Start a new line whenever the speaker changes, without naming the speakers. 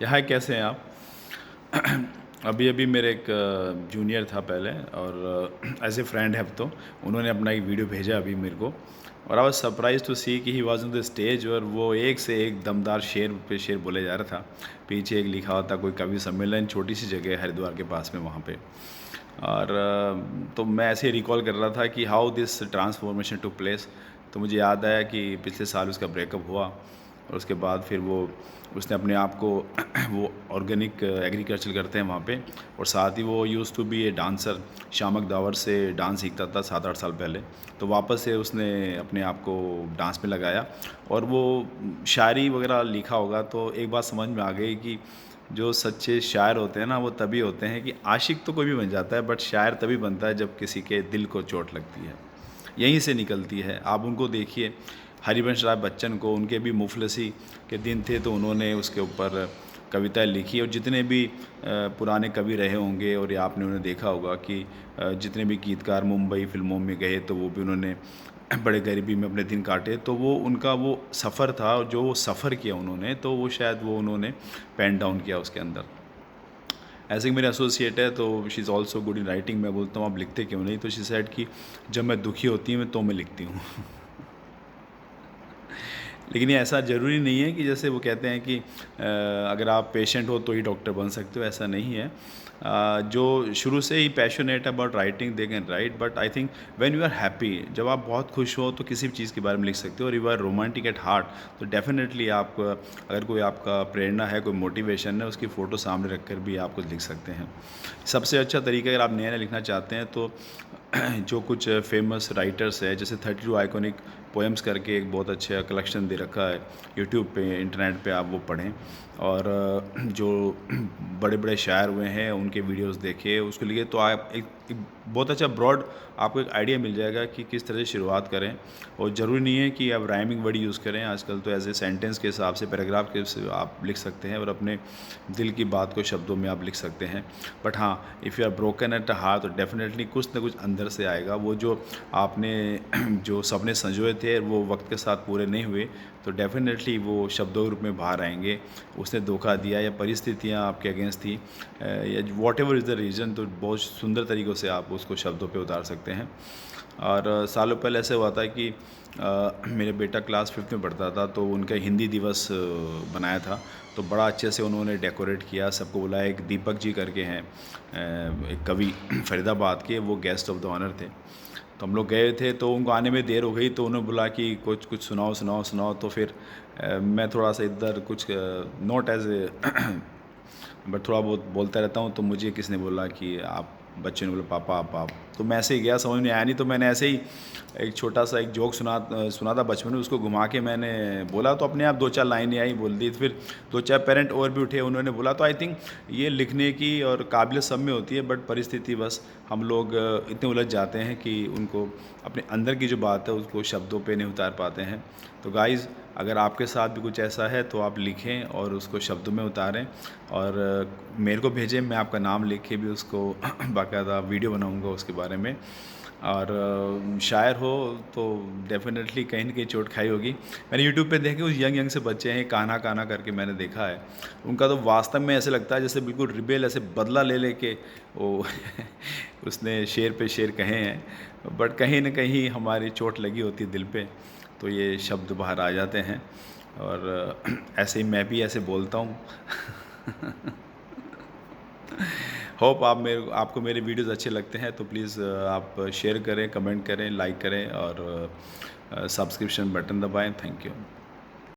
यहाँ कैसे हैं आप? अभी अभी मेरे एक जूनियर था पहले और एज ए फ्रेंड है अब तो उन्होंने अपना एक वीडियो भेजा अभी मेरे को और आई वाज सरप्राइज टू सी कि he was on the stage और वो एक से एक दमदार शेर पे शेर बोले जा रहा था। पीछे एक लिखा हुआ था कोई कवि सम्मेलन, छोटी सी जगह है हरिद्वार के पास में वहाँ पे। और तो मैं ऐसे ही रिकॉल कर रहा था कि how this transformation to place. तो मुझे याद आया कि पिछले साल उसका ब्रेकअप हुआ और उसके बाद फिर वो उसने अपने आप को वो ऑर्गेनिक एग्रीकल्चर करते हैं वहाँ पे और साथ ही वो use to be a dancer, Shiamak Davar से डांस सीखता था 7-8 साल पहले। तो वापस से उसने अपने आप को डांस में लगाया और वो शायरी वगैरह लिखा होगा। तो एक बात समझ में आ गई कि जो सच्चे शायर होते हैं ना वो तभी होते हैं कि आशिक तो कोई भी बन जाता है बट शायर तभी बनता है जब किसी के दिल को चोट लगती है, यहीं से निकलती है। आप उनको देखिए, हरिवंश राय बच्चन को, उनके भी मुफलसी के दिन थे तो उन्होंने उसके ऊपर कविताएं लिखी और जितने भी पुराने कवि रहे होंगे और या आपने उन्हें देखा होगा कि जितने भी गीतकार मुंबई फिल्मों में गए तो वो भी उन्होंने बड़े गरीबी में अपने दिन काटे। तो वो उनका वो सफ़र था और जो वो सफ़र किया उन्होंने तो वो शायद वो उन्होंने पेन डाउन किया उसके अंदर। ऐसे ही मेरे एसोसिएट है तो she is also good in writing. मैं बोलता हूँ आप लिखते क्यों नहीं, तो शी सेड कि जब मैं दुखी होती हूँ तो मैं लिखती हूँ। लेकिन ये ऐसा ज़रूरी नहीं है कि जैसे वो कहते हैं कि अगर आप पेशेंट हो तो ही डॉक्टर बन सकते हो, ऐसा नहीं है। जो शुरू से ही passionate about writing they can write, but I think when you are happy, जब आप बहुत खुश हो तो किसी भी चीज़ के बारे में लिख सकते हो। और you are romantic at heart तो डेफिनेटली आप अगर कोई आपका प्रेरणा है, कोई मोटिवेशन है, उसकी फ़ोटो सामने रख कर भी आप कुछ लिख सकते हैं। सबसे अच्छा तरीका अगर आप नया-नया लिखना चाहते हैं तो जो कुछ फेमस राइटर्स है जैसे 32 आइकॉनिक पोएम्स करके एक बहुत अच्छा कलेक्शन दे रखा है यूट्यूब पे, इंटरनेट पे आप वो पढ़ें। और जो बड़े बड़े शायर हुए हैं उनके वीडियोस देखें, उसके लिए तो आप एक बहुत अच्छा ब्रॉड आपको एक आइडिया मिल जाएगा कि किस तरह से शुरुआत करें। और ज़रूरी नहीं है कि आप राइमिंग वर्ड यूज़ करें, आजकल तो एज ए सेंटेंस के हिसाब से, पैराग्राफ के से आप लिख सकते हैं और अपने दिल की बात को शब्दों में आप लिख सकते हैं। बट हाँ, if you are broken at heart तो डेफिनेटली कुछ ना कुछ अंदर से आएगा। वो जो आपने जो सपने संजोए थे वो वक्त के साथ पूरे नहीं हुए तो डेफिनेटली वो शब्दों के रूप में बाहर आएंगे। उसने धोखा दिया या परिस्थितियाँ आपके अगेंस्ट थी या what ever is the reason, तो बहुत सुंदर तरीक़ों से आप उसको शब्दों पे उतार सकते हैं। और सालों पहले ऐसे हुआ था कि मेरे बेटा क्लास 5th में पढ़ता था तो उनका हिंदी दिवस बनाया था। तो बड़ा अच्छे से उन्होंने डेकोरेट किया, सबको बुलाया। एक दीपक जी करके हैं एक कवि फरीदाबाद के, वो गेस्ट ऑफ द ऑनर थे। तो हम लोग गए थे तो उनको आने में देर हो गई तो उन्होंने बोला कि कुछ कुछ सुनाओ सुनाओ सुनाओ। तो फिर मैं थोड़ा सा इधर कुछ नॉट एज ए बट थोड़ा बहुत बोलता रहता हूँ। तो मुझे किसने बोला कि आप, बच्चे ने बोला पापा आप। तो मैं ऐसे ही गया, समझ में आया नहीं तो मैंने ऐसे ही एक छोटा सा एक जोक सुना था बचपन में, उसको घुमा के मैंने बोला तो अपने आप 2-4 लाइनें आई, बोल दी। फिर 2-4 पेरेंट और भी उठे, उन्होंने बोला। तो आई थिंक ये लिखने की और काबिलियत सब में होती है बट परिस्थिति बस हम लोग इतने उलझ जाते हैं कि उनको अपने अंदर की जो बात है उसको शब्दों पे नहीं उतार पाते हैं। तो गाइज़, अगर आपके साथ भी कुछ ऐसा है तो आप लिखें और उसको शब्दों में उतारें और मेरे को भेजें। मैं आपका नाम लिख के भी उसको बाकायदा वीडियो बनाऊंगा उसके बारे में। और शायर हो तो डेफिनेटली कहीं ना कहीं चोट खाई होगी। मैंने यूट्यूब पे देखे उस यंग से बच्चे हैं, कान्हा कान्हा करके मैंने देखा है उनका। तो वास्तव में ऐसे लगता है जैसे बिल्कुल रिबेल, ऐसे बदला ले लेके वो उसने शेर पे शेर कहे हैं। बट कहीं ना कहीं हमारी चोट लगी होती है दिल पे तो ये शब्द बाहर आ जाते हैं। और ऐसे ही मैं भी ऐसे बोलता हूँ। होप आपको मेरे वीडियोज़ अच्छे लगते हैं तो प्लीज़ आप शेयर करें, कमेंट करें, लाइक करें और सब्सक्रिप्शन बटन दबाएं। Thank you.